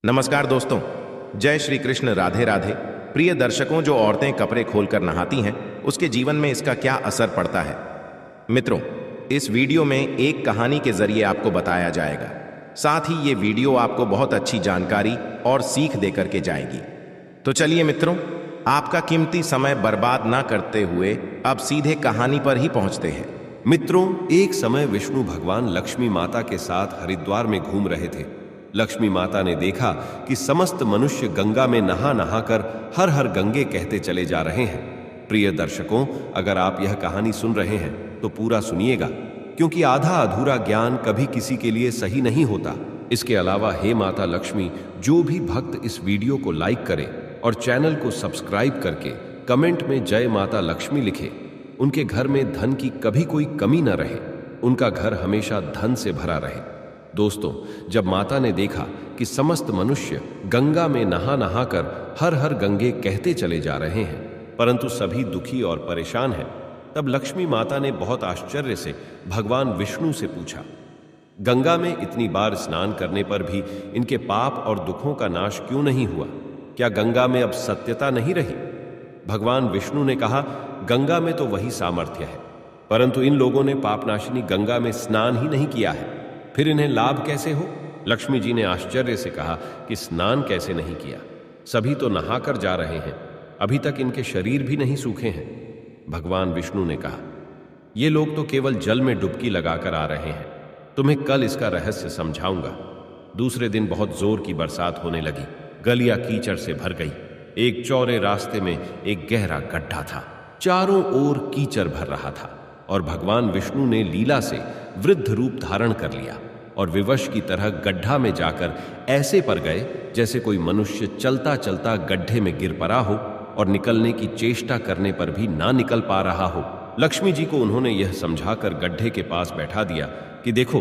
नमस्कार दोस्तों। जय श्री कृष्ण। राधे राधे। प्रिय दर्शकों, जो औरतें कपड़े खोलकर नहाती हैं उसके जीवन में इसका क्या असर पड़ता है। मित्रों, इस वीडियो में एक कहानी के जरिए आपको बताया जाएगा। साथ ही ये वीडियो आपको बहुत अच्छी जानकारी और सीख देकर के जाएगी। तो चलिए मित्रों, आपका कीमती समय बर्बाद ना करते हुए अब सीधे कहानी पर ही पहुंचते हैं। मित्रों, एक समय विष्णु भगवान लक्ष्मी माता के साथ हरिद्वार में घूम रहे थे। लक्ष्मी माता ने देखा कि समस्त मनुष्य गंगा में नहा नहाकर हर हर गंगे कहते चले जा रहे हैं। प्रिय दर्शकों, अगर आप यह कहानी सुन रहे हैं तो पूरा सुनिएगा, क्योंकि आधा अधूरा ज्ञान कभी किसी के लिए सही नहीं होता। इसके अलावा हे माता लक्ष्मी, जो भी भक्त इस वीडियो को लाइक करे और चैनल को सब्सक्राइब करके कमेंट में जय माता लक्ष्मी लिखे, उनके घर में धन की कभी कोई कमी न रहे, उनका घर हमेशा धन से भरा रहे। दोस्तों, जब माता ने देखा कि समस्त मनुष्य गंगा में नहा नहाकर हर हर गंगे कहते चले जा रहे हैं, परंतु सभी दुखी और परेशान हैं, तब लक्ष्मी माता ने बहुत आश्चर्य से भगवान विष्णु से पूछा, गंगा में इतनी बार स्नान करने पर भी इनके पाप और दुखों का नाश क्यों नहीं हुआ? क्या गंगा में अब सत्यता नहीं रही? भगवान विष्णु ने कहा, गंगा में तो वही सामर्थ्य है, परंतु इन लोगों ने पापनाशिनी गंगा में स्नान ही नहीं किया है, फिर इन्हें लाभ कैसे हो? लक्ष्मी जी ने आश्चर्य से कहा कि स्नान कैसे नहीं किया? सभी तो नहाकर जा रहे हैं, अभी तक इनके शरीर भी नहीं सूखे हैं। भगवान विष्णु ने कहा, ये लोग तो केवल जल में डुबकी लगाकर आ रहे हैं, तुम्हें कल इसका रहस्य समझाऊंगा। दूसरे दिन बहुत जोर की बरसात होने लगी, गलियां कीचड़ से भर गई। एक चौड़े रास्ते में एक गहरा गड्ढा था, चारों ओर कीचड़ भर रहा था, और भगवान विष्णु ने लीला से वृद्ध रूप धारण कर लिया और विवश की तरह गड्ढा में जाकर ऐसे पर गए जैसे कोई मनुष्य चलता चलता गड्ढे में गिर पड़ा हो और निकलने की चेष्टा करने पर भी ना निकल पा रहा हो। लक्ष्मी जी को उन्होंने यह समझाकर गड्ढे के पास बैठा दिया कि देखो,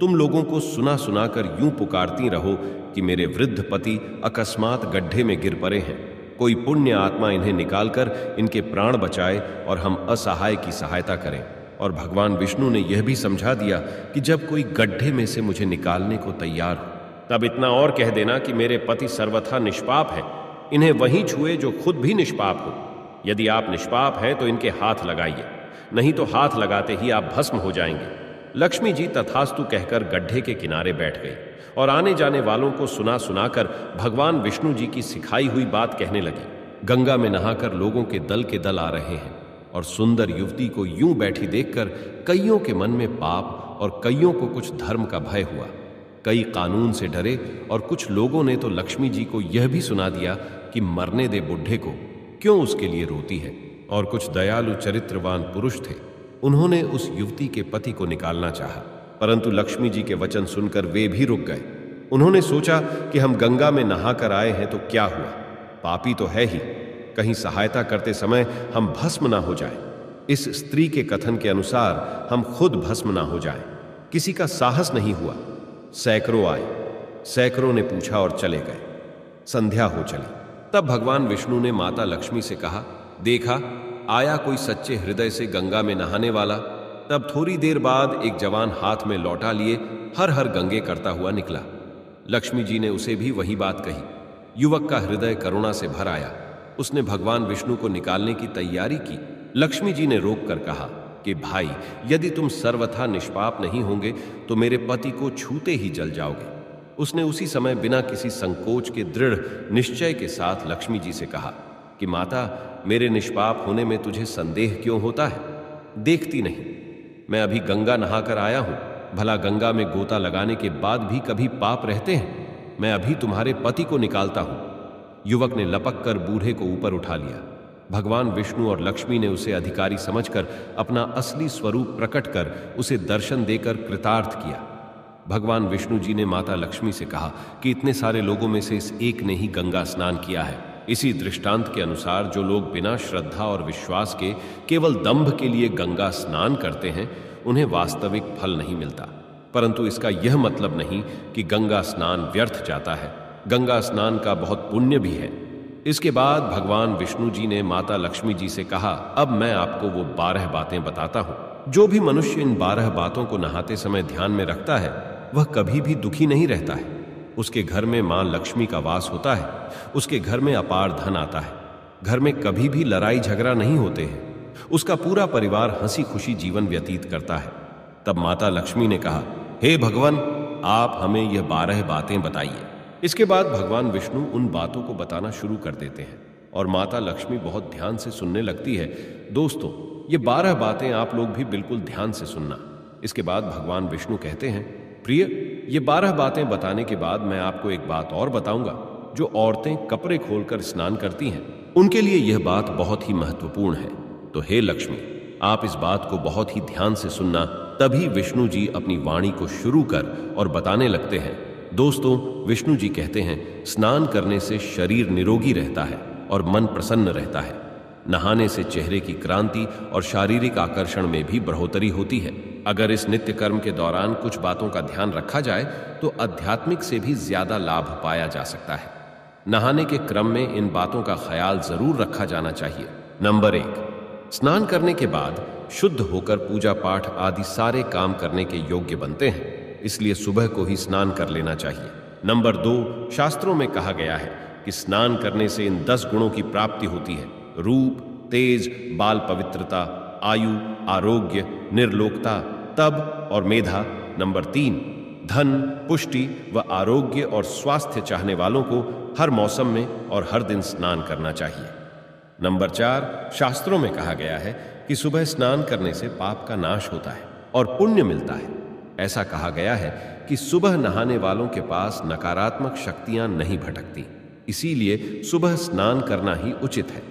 तुम लोगों को सुना सुनाकर यूं पुकारती रहो कि मेरे वृद्ध पति अकस्मात गड्ढे में गिर पड़े हैं, कोई पुण्य आत्मा इन्हें निकालकर इनके प्राण बचाए और हम असहाय की सहायता करें। और भगवान विष्णु ने यह भी समझा दिया कि जब कोई गड्ढे में से मुझे निकालने को तैयार हो, तब इतना और कह देना कि मेरे पति सर्वथा निष्पाप है, इन्हें वहीं छुए जो खुद भी निष्पाप हो। यदि आप निष्पाप हैं तो इनके हाथ लगाइए, नहीं तो हाथ लगाते ही आप भस्म हो जाएंगे। लक्ष्मी जी तथास्तु कहकर गड्ढे के किनारे बैठ गई और आने जाने वालों को सुना सुनाकर भगवान विष्णु जी की सिखाई हुई बात कहने लगी। गंगा में नहाकर लोगों के दल आ रहे हैं और सुंदर युवती को यूं बैठी देखकर कईयों के मन में पाप और कईयों को कुछ धर्म का भय हुआ। कई कानून से डरे और कुछ लोगों ने तो लक्ष्मी जी को यह भी सुना दिया कि मरने दे बुढ़े को, क्यों उसके लिए रोती है। और कुछ दयालु चरित्रवान पुरुष थे, उन्होंने उस युवती के पति को निकालना चाहा, परंतु लक्ष्मी जी के वचन सुनकर वे भी रुक गए। उन्होंने सोचा कि हम गंगा में नहाकर आए हैं तो क्या हुआ, पापी तो है ही, कहीं सहायता करते समय हम भस्म ना हो जाएं। इस स्त्री के कथन के अनुसार हम खुद भस्म ना हो जाएं। किसी का साहस नहीं हुआ। सैकड़ों आए, सैकड़ों ने पूछा और चले गए। संध्या हो चली। तब भगवान विष्णु ने माता लक्ष्मी से कहा, देखा आया कोई सच्चे हृदय से गंगा में नहाने वाला। तब थोड़ी देर बाद एक जवान हाथ में लौटा लिए हर हर गंगे करता हुआ निकला। लक्ष्मी जी ने उसे भी वही बात कही। युवक का हृदय करुणा से भर आया। उसने भगवान विष्णु को निकालने की तैयारी की। लक्ष्मी जी ने रोक कर कहा कि भाई, यदि तुम सर्वथा निष्पाप नहीं होंगे तो मेरे पति को छूते ही जल जाओगे। उसने उसी समय बिना किसी संकोच के दृढ़ निश्चय के साथ लक्ष्मी जी से कहा कि माता, मेरे निष्पाप होने में तुझे संदेह क्यों होता है? देखती नहीं, मैं अभी गंगा नहाकर आया हूं। भला गंगा में गोता लगाने के बाद भी कभी पाप रहते हैं? मैं अभी तुम्हारे पति को निकालता हूं। युवक ने लपक कर बूढ़े को ऊपर उठा लिया। भगवान विष्णु और लक्ष्मी ने उसे अधिकारी समझकर अपना असली स्वरूप प्रकट कर उसे दर्शन देकर कृतार्थ किया। भगवान विष्णु जी ने माता लक्ष्मी से कहा कि इतने सारे लोगों में से इस एक ने ही गंगा स्नान किया है। इसी दृष्टांत के अनुसार जो लोग बिना श्रद्धा और विश्वास के केवल दंभ के लिए गंगा स्नान करते हैं, उन्हें वास्तविक फल नहीं मिलता। परंतु इसका यह मतलब नहीं कि गंगा स्नान व्यर्थ जाता है। गंगा स्नान का बहुत पुण्य भी है। इसके बाद भगवान विष्णु जी ने माता लक्ष्मी जी से कहा, अब मैं आपको वो 12 बातें बताता हूं। जो भी मनुष्य इन 12 बातों को नहाते समय ध्यान में रखता है, वह कभी भी दुखी नहीं रहता है। उसके घर में मां लक्ष्मी का वास होता है, उसके घर में अपार धन आता है, घर में कभी भी लड़ाई झगड़ा नहीं होते हैं, उसका पूरा परिवार हंसी खुशी जीवन व्यतीत करता है। तब माता लक्ष्मी ने कहा, हे भगवान, आप हमें यह 12 बातें बताइए। इसके बाद भगवान विष्णु उन बातों को बताना शुरू कर देते हैं और माता लक्ष्मी बहुत ध्यान से सुनने लगती है। दोस्तों, ये 12 बातें आप लोग भी बिल्कुल ध्यान से सुनना। इसके बाद भगवान विष्णु कहते हैं, प्रिय, ये 12 बातें बताने के बाद मैं आपको एक बात और बताऊंगा। जो औरतें कपड़े खोलकर स्नान करती हैं, उनके लिए यह बात बहुत ही महत्वपूर्ण है। तो हे लक्ष्मी, आप इस बात को बहुत ही ध्यान से सुनना। तभी विष्णु जी अपनी वाणी को शुरू कर और बताने लगते हैं। दोस्तों, विष्णु जी कहते हैं, स्नान करने से शरीर निरोगी रहता है और मन प्रसन्न रहता है। नहाने से चेहरे की क्रांति और शारीरिक आकर्षण में भी बढ़ोतरी होती है। अगर इस नित्य कर्म के दौरान कुछ बातों का ध्यान रखा जाए तो आध्यात्मिक से भी ज्यादा लाभ पाया जा सकता है। नहाने के क्रम में इन बातों का ख्याल जरूर रखा जाना चाहिए। नंबर 1, स्नान करने के बाद शुद्ध होकर पूजा पाठ आदि सारे काम करने के योग्य बनते हैं, इसलिए सुबह को ही स्नान कर लेना चाहिए। नंबर 2, शास्त्रों में कहा गया है कि स्नान करने से इन 10 गुणों की प्राप्ति होती है: रूप, तेज, बाल पवित्रता, आयु, आरोग्य, निर्लोकता, तप और मेधा। नंबर 3, धन, पुष्टि व आरोग्य और स्वास्थ्य चाहने वालों को हर मौसम में और हर दिन स्नान करना चाहिए। नंबर 4, शास्त्रों में कहा गया है कि सुबह स्नान करने से पाप का नाश होता है और पुण्य मिलता है। ऐसा कहा गया है कि सुबह नहाने वालों के पास नकारात्मक शक्तियां नहीं भटकती, इसीलिए सुबह स्नान करना ही उचित है।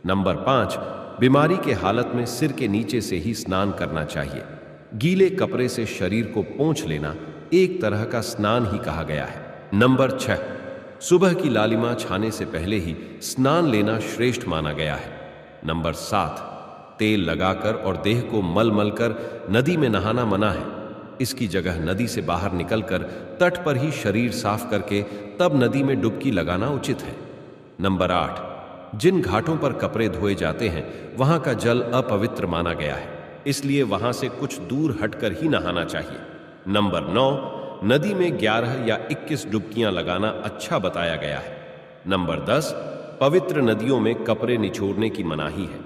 नंबर 5, बीमारी के हालत में सिर के नीचे से ही स्नान करना चाहिए। गीले कपड़े से शरीर को पोंछ लेना एक तरह का स्नान ही कहा गया है। नंबर 6, सुबह की लालिमा छाने से पहले ही स्नान लेना श्रेष्ठ माना गया है। नंबर 7, तेल लगाकर और देह को मल मल कर नदी में नहाना मना है। इसकी जगह नदी से बाहर निकलकर तट पर ही शरीर साफ करके तब नदी में डुबकी लगाना उचित है। नंबर 8, जिन घाटों पर कपड़े धोए जाते हैं वहां का जल अपवित्र माना गया है, इसलिए वहां से कुछ दूर हटकर ही नहाना चाहिए। नंबर 9, नदी में 11 या 21 डुबकियां लगाना अच्छा बताया गया है। नंबर 10, पवित्र नदियों में कपड़े निचोड़ने की मनाही है।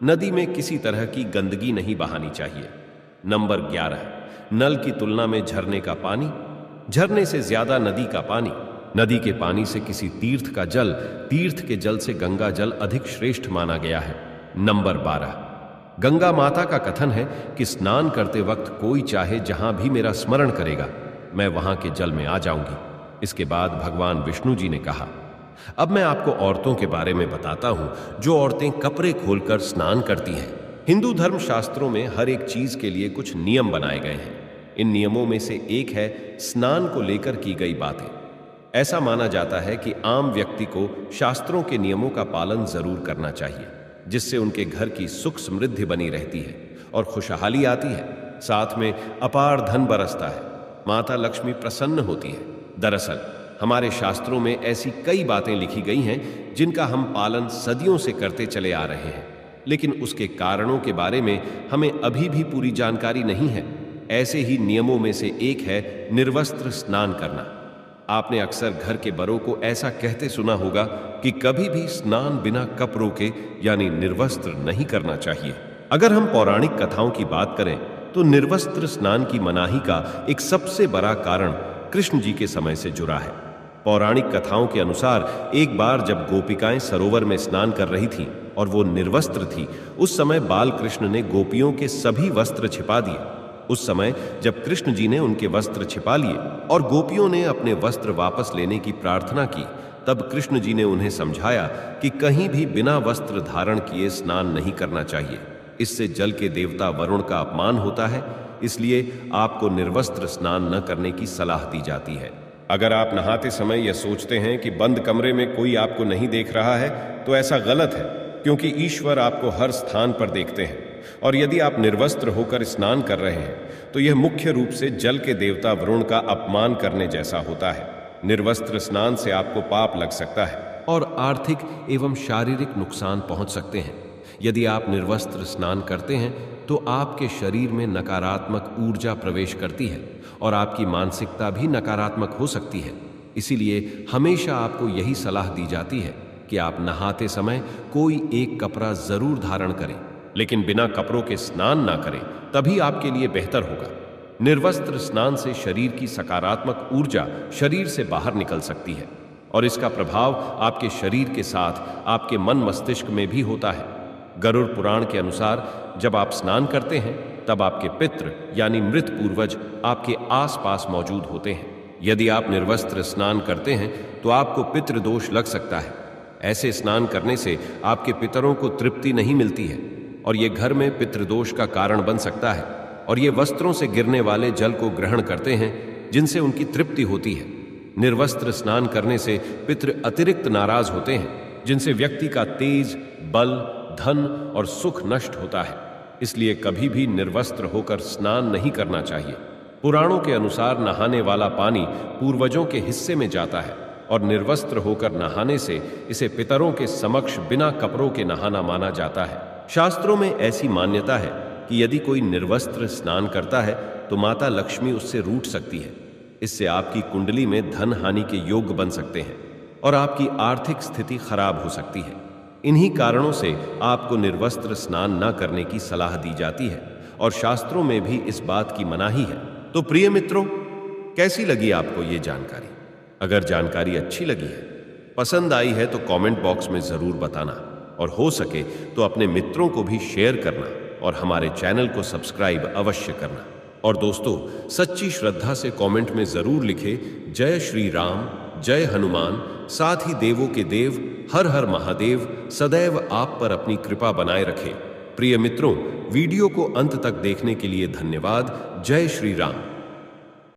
नदी में किसी तरह की गंदगी नहीं बहानी चाहिए। नंबर 11, नल की तुलना में झरने का पानी, झरने से ज्यादा नदी का पानी, नदी के पानी से किसी तीर्थ का जल, तीर्थ के जल से गंगा जल अधिक श्रेष्ठ माना गया है। नंबर 12, गंगा माता का कथन है कि स्नान करते वक्त कोई चाहे जहां भी मेरा स्मरण करेगा, मैं वहां के जल में आ जाऊंगी। इसके बाद भगवान विष्णु जी ने कहा, अब मैं आपको औरतों के बारे में बताता हूं जो औरतें कपड़े खोलकर स्नान करती हैं। हिंदू धर्म शास्त्रों में हर एक चीज के लिए कुछ नियम बनाए गए हैं। इन नियमों में से एक है स्नान को लेकर की गई बातें। ऐसा माना जाता है कि आम व्यक्ति को शास्त्रों के नियमों का पालन जरूर करना चाहिए, जिससे उनके घर की सुख समृद्धि बनी रहती है और खुशहाली आती है। साथ में अपार धन बरसता है, माता लक्ष्मी प्रसन्न होती है। दरअसल हमारे शास्त्रों में ऐसी कई बातें लिखी गई हैं जिनका हम पालन सदियों से करते चले आ रहे हैं, लेकिन उसके कारणों के बारे में हमें अभी भी पूरी जानकारी नहीं है। ऐसे ही नियमों में से एक है निर्वस्त्र स्नान करना। आपने अक्सर घर के बड़ों को ऐसा कहते सुना होगा कि कभी भी स्नान बिना कपड़ों के यानी निर्वस्त्र नहीं करना चाहिए। अगर हम पौराणिक कथाओं की बात करें तो निर्वस्त्र स्नान की मनाही का एक सबसे बड़ा कारण कृष्ण जी के समय से जुड़ा है। पौराणिक कथाओं के अनुसार एक बार जब गोपिकाएं सरोवर में स्नान कर रही थीं और वो निर्वस्त्र थी, उस समय बाल कृष्ण ने गोपियों के सभी वस्त्र छिपा दिए। उस समय जब कृष्ण जी ने उनके वस्त्र छिपा लिए और गोपियों ने अपने वस्त्र वापस लेने की प्रार्थना की, तब कृष्ण जी ने उन्हें समझाया कि कहीं भी बिना वस्त्र धारण किए स्नान नहीं करना चाहिए। इससे जल के देवता वरुण का अपमान होता है, इसलिए आपको निर्वस्त्र स्नान न करने की सलाह दी जाती है। अगर आप नहाते समय यह सोचते हैं कि बंद कमरे में कोई आपको नहीं देख रहा है, तो ऐसा गलत है, क्योंकि ईश्वर आपको हर स्थान पर देखते हैं। और यदि आप निर्वस्त्र होकर स्नान कर रहे हैं तो यह मुख्य रूप से जल के देवता वरुण का अपमान करने जैसा होता है। निर्वस्त्र स्नान से आपको पाप लग सकता है और आर्थिक एवं शारीरिक नुकसान पहुंच सकते हैं। यदि आप निर्वस्त्र स्नान करते हैं तो आपके शरीर में नकारात्मक ऊर्जा प्रवेश करती है और आपकी मानसिकता भी नकारात्मक हो सकती है। इसीलिए हमेशा आपको यही सलाह दी जाती है कि आप नहाते समय कोई एक कपड़ा जरूर धारण करें, लेकिन बिना कपड़ों के स्नान ना करें, तभी आपके लिए बेहतर होगा। निर्वस्त्र स्नान से शरीर की सकारात्मक ऊर्जा शरीर से बाहर निकल सकती है और इसका प्रभाव आपके शरीर के साथ आपके मन मस्तिष्क में भी होता है। गरुड़ पुराण के अनुसार जब आप स्नान करते हैं तब आपके पितृ यानी मृत पूर्वज आपके आसपास मौजूद होते हैं। यदि आप निर्वस्त्र स्नान करते हैं तो आपको पितृदोष लग सकता है। ऐसे स्नान करने से आपके पितरों को तृप्ति नहीं मिलती है और ये घर में पितृदोष का कारण बन सकता है और ये वस्त्रों से गिरने वाले जल को ग्रहण करते हैं जिनसे उनकी तृप्ति होती है। निर्वस्त्र स्नान करने से पितृ अतिरिक्त नाराज होते हैं जिनसे व्यक्ति का तेज, बल, धन और सुख नष्ट होता है। इसलिए कभी भी निर्वस्त्र होकर स्नान नहीं करना चाहिए। पुराणों के अनुसार नहाने वाला पानी पूर्वजों के हिस्से में जाता है और निर्वस्त्र होकर नहाने से इसे पितरों के समक्ष बिना कपड़ों के नहाना माना जाता है। शास्त्रों में ऐसी मान्यता है कि यदि कोई निर्वस्त्र स्नान करता है तो माता लक्ष्मी उससे रूठ सकती है। इससे आपकी कुंडली में धन हानि के योग बन सकते हैं और आपकी आर्थिक स्थिति खराब हो सकती है। इन्हीं कारणों से आपको निर्वस्त्र स्नान न करने की सलाह दी जाती है और शास्त्रों में भी इस बात की मनाही है। तो प्रिय मित्रों, कैसी लगी आपको ये जानकारी? अगर जानकारी अच्छी लगी है, पसंद आई है तो कमेंट बॉक्स में जरूर बताना और हो सके तो अपने मित्रों को भी शेयर करना और हमारे चैनल को सब्सक्राइब अवश्य करना। और दोस्तों, सच्ची श्रद्धा से कमेंट में जरूर लिखे जय श्री राम, जय हनुमान, साथ ही देवों के देव हर हर महादेव सदैव आप पर अपनी कृपा बनाए रखे। प्रिय मित्रों, वीडियो को अंत तक देखने के लिए धन्यवाद। जय श्री राम।